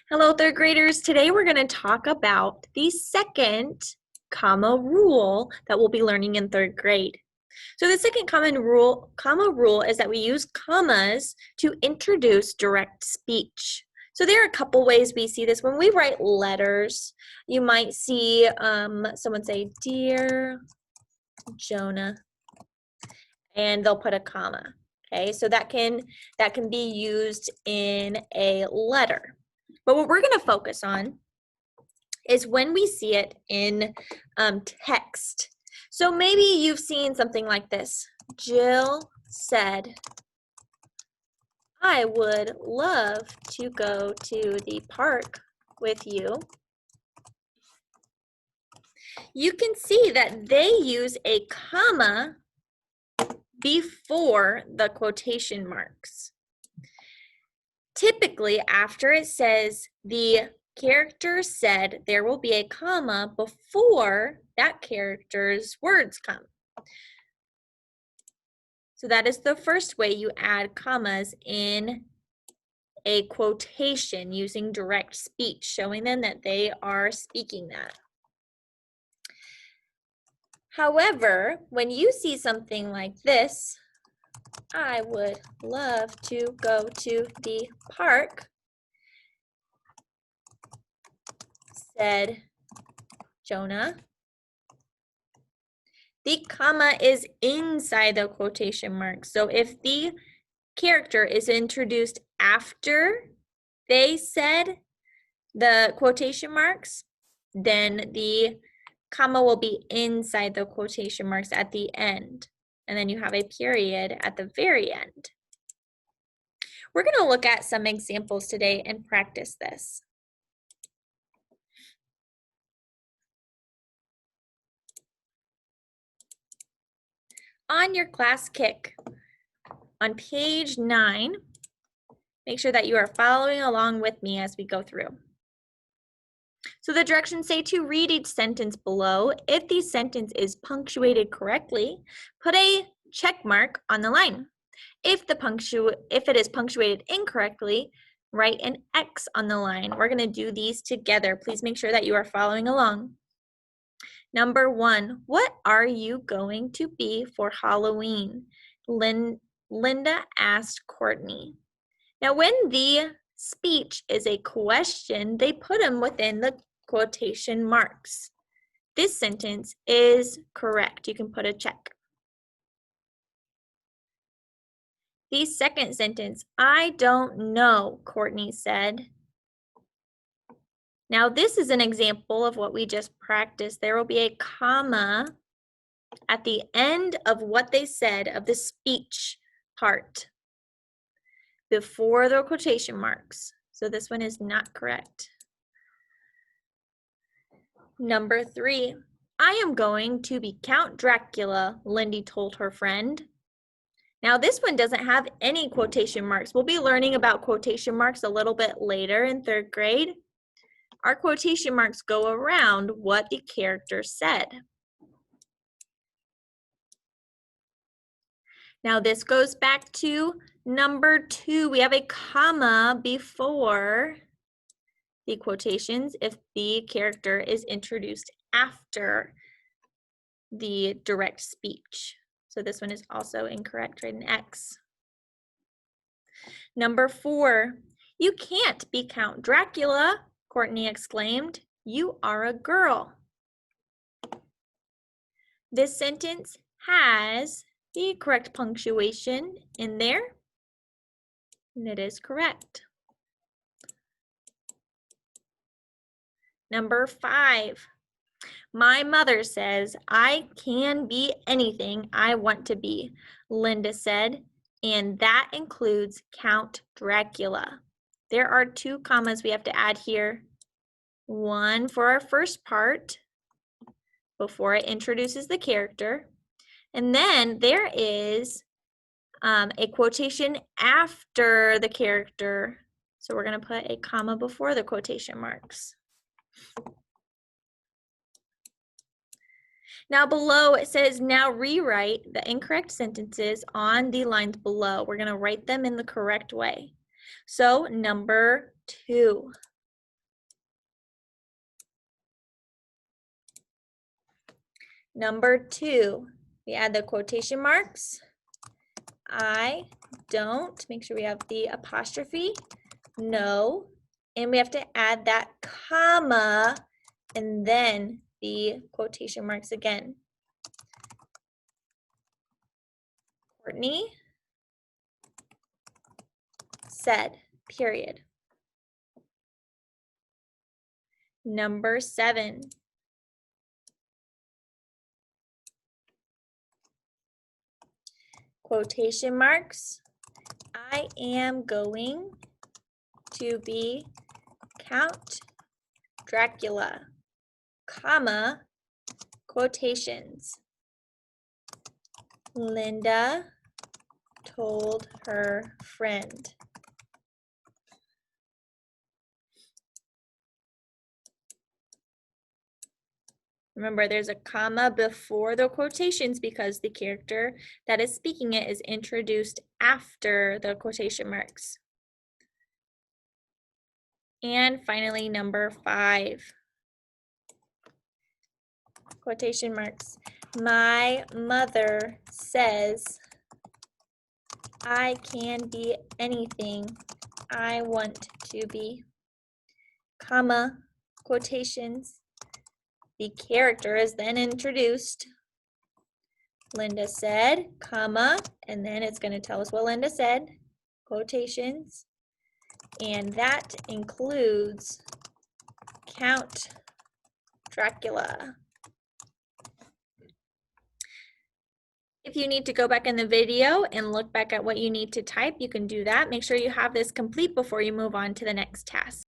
Hello, third graders. Today we're going to talk about the second comma rule that we'll be learning in third grade. So the second comma rule is that we use commas to introduce direct speech. So there are a couple ways we see this. When we write letters, you might see someone say, "Dear Jonah," and they'll put a comma. Okay, so that can be used in a letter. But what we're going to focus on is when we see it in text. So maybe you've seen something like this. Jill said, "I would love to go to the park with you." You can see that they use a comma before the quotation marks. Typically, after it says the character said, there will be a comma before that character's words come. So that is the first way you add commas in a quotation using direct speech, showing them that they are speaking that. However, when you see something like this, "I would love to go to the park," said Jonah. The comma is inside the quotation marks. So if the character is introduced after they said the quotation marks, then the comma will be inside the quotation marks at the end. And then you have a period at the very end. We're going to look at some examples today and practice this. On your class kick, on page 9, make sure that you are following along with me as we go through. So the directions say to read each sentence below. If the sentence is punctuated correctly, put a check mark on the line. If it is punctuated incorrectly, write an X on the line. We're going to do these together. Please make sure that you are following along. Number 1, what are you going to be for Halloween? Linda asked Courtney. Now, when the speech is a question, they put them within the quotation marks. This sentence is correct. You can put a check. The second sentence, "I don't know," Courtney said. Now, this is an example of what we just practiced. There will be a comma at the end of what they said, of the speech part, before the quotation marks. So this one is not correct. Number 3, "I am going to be Count Dracula," Lindy told her friend. Now this one doesn't have any quotation marks. We'll be learning about quotation marks a little bit later in third grade. Our quotation marks go around what the character said. Now this goes back to number 2. We have a comma before the quotations if the character is introduced after the direct speech. So this one is also incorrect, right? An X. Number 4, "You can't be Count Dracula," Courtney exclaimed. "You are a girl." This sentence has the correct punctuation in there, and it is correct. Number 5, "My mother says I can be anything I want to be," Linda said, and that includes Count Dracula. There are 2 commas we have to add here. One for our first part, before it introduces the character, and then there is a quotation after the character. So we're going to put a comma before the quotation marks. Now below it says, "Now rewrite the incorrect sentences on the lines below." We're going to write them in the correct way. So number 2, Number 2, we add the quotation marks. I don't, make sure we have the apostrophe, know, and we have to add that comma and then the quotation marks again. Courtney said, period. Number 7. Quotation marks. I am going to be Count Dracula, comma, quotations. Linda told her friend. Remember, there's a comma before the quotations because the character that is speaking it is introduced after the quotation marks. And finally, number 5. Quotation marks. My mother says I can be anything I want to be, comma, quotations. The character is then introduced. Linda said, comma, and then it's going to tell us what Linda said, quotations. And that includes Count Dracula. If you need to go back in the video and look back at what you need to type, you can do that. Make sure you have this complete before you move on to the next task.